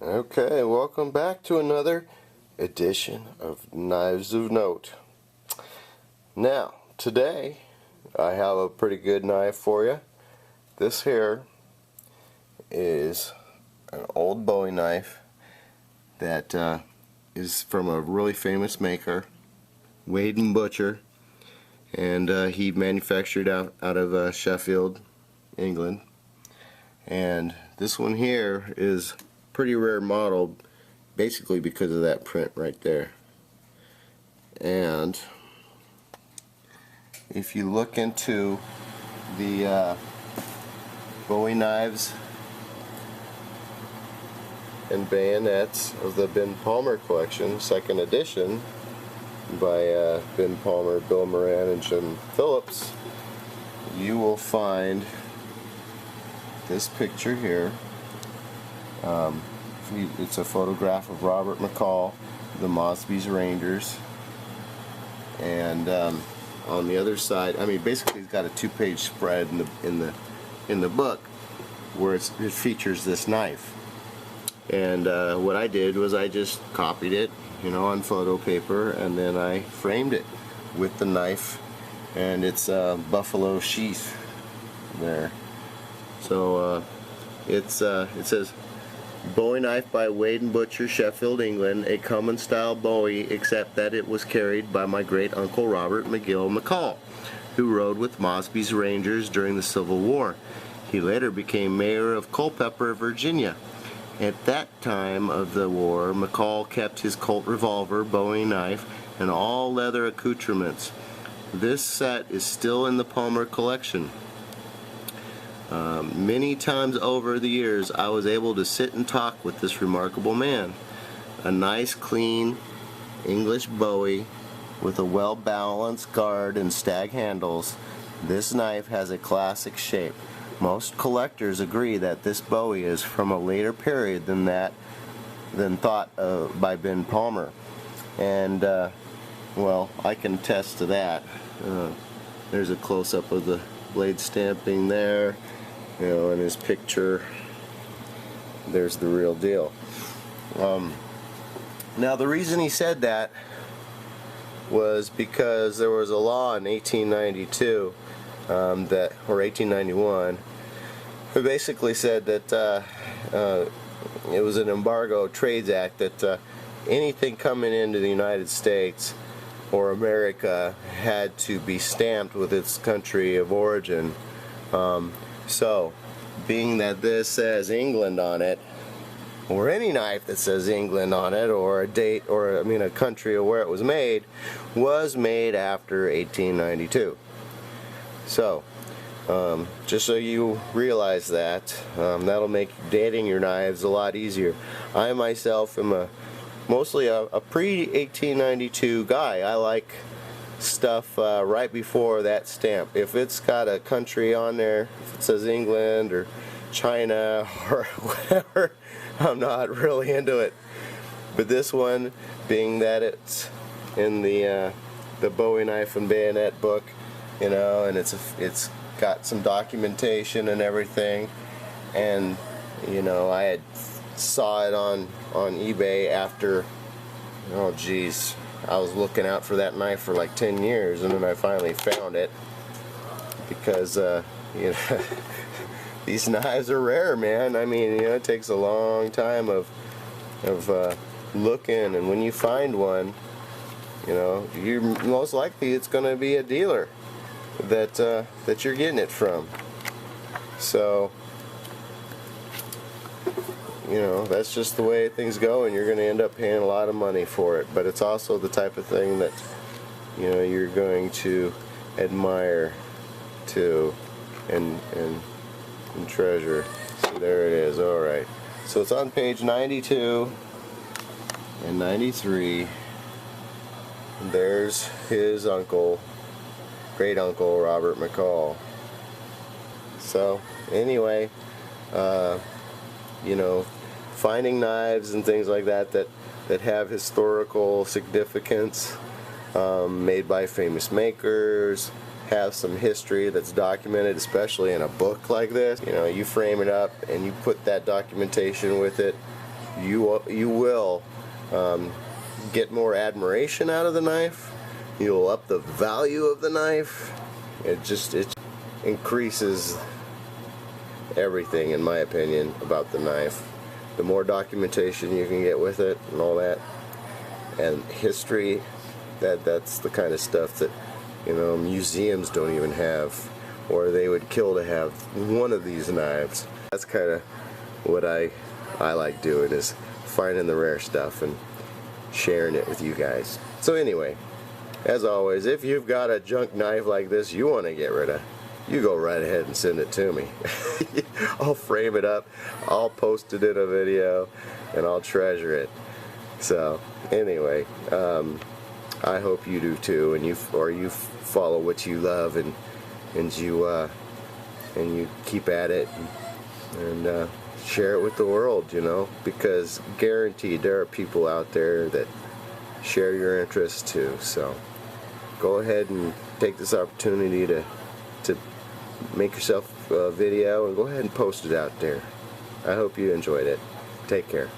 Okay, welcome back to another edition of Knives of Note. Now, today I have a pretty good knife for you. This here is an old Bowie knife that is from a really famous maker, Wade Butcher, and he manufactured out of Sheffield, England. And this one here is pretty rare model, basically because of that print right there. And if you look into the Bowie knives and bayonets of the Ben Palmer collection, second edition, by Ben Palmer, Bill Moran, and Jim Phillips, you will find this picture here. It's a photograph of Robert McCall, the Mosby's Rangers, and on the other side, I mean, basically, it's got a two-page spread in the book where it features this knife. And what I did was I just copied it, on photo paper, and then I framed it with the knife and its buffalo sheath there. So it says, Bowie knife by Wade Butcher, Sheffield, England, a common style Bowie, except that it was carried by my great uncle Robert McGill McCall, who rode with Mosby's Rangers during the Civil War. He later became mayor of Culpeper, Virginia. At that time of the war, McCall kept his Colt revolver, Bowie knife, and all leather accoutrements. This set is still in the Palmer collection. Many times over the years, I was able to sit and talk with this remarkable man. A nice, clean English Bowie with a well-balanced guard and stag handles. This knife has a classic shape. Most collectors agree that this Bowie is from a later period than thought by Ben Palmer. And, well, I can attest to that. There's a close-up of the blade stamping there. In his picture, there's the real deal. Now, the reason he said that was because there was a law in 1892 or 1891 who basically said that it was an embargo trades act, that anything coming into the United States or America had to be stamped with its country of origin. So, being that this says England on it, or any knife that says England on it, or a date, or a country of where it was made after 1892. So, just so you realize that, that'll make dating your knives a lot easier. I myself am mostly a pre-1892 guy. I like stuff right before that stamp. If it's got a country on there, if it says England or China or whatever, I'm not really into it. But this one, being that it's in the Bowie knife and bayonet book, and it's got some documentation and everything, and I had saw it on eBay after, oh geez, I was looking out for that knife for like 10 years, and then I finally found it because these knives are rare, man. It takes a long time of looking, and when you find one, you're most likely it's going to be a dealer that you're getting it from. So that's just the way things go, and you're going to end up paying a lot of money for it. But it's also the type of thing that you're going to admire too and treasure. So there it is. All right. So it's on page 92 and 93. There's his uncle, great uncle Robert McCall. So anyway, finding knives and things like that have historical significance, made by famous makers, have some history that's documented, especially in a book like this. You frame it up and you put that documentation with it, you will get more admiration out of the knife. You'll up the value of the knife. It increases everything, in my opinion, about the knife. The more documentation you can get with it and all that, and history, that's the kind of stuff that, you know, museums don't even have, or they would kill to have one of these knives. That's kind of what I like doing, is finding the rare stuff and sharing it with you guys. So anyway, as always, if you've got a junk knife like this you want to get rid of, you go right ahead and send it to me. I'll frame it up, I'll post it in a video, and I'll treasure it. So anyway, I hope you do too, and you follow what you love, and you keep at it, and share it with the world, you know, because guaranteed there are people out there that share your interests too. So go ahead and take this opportunity to make yourself a video and go ahead and post it out there. I hope you enjoyed it. Take care.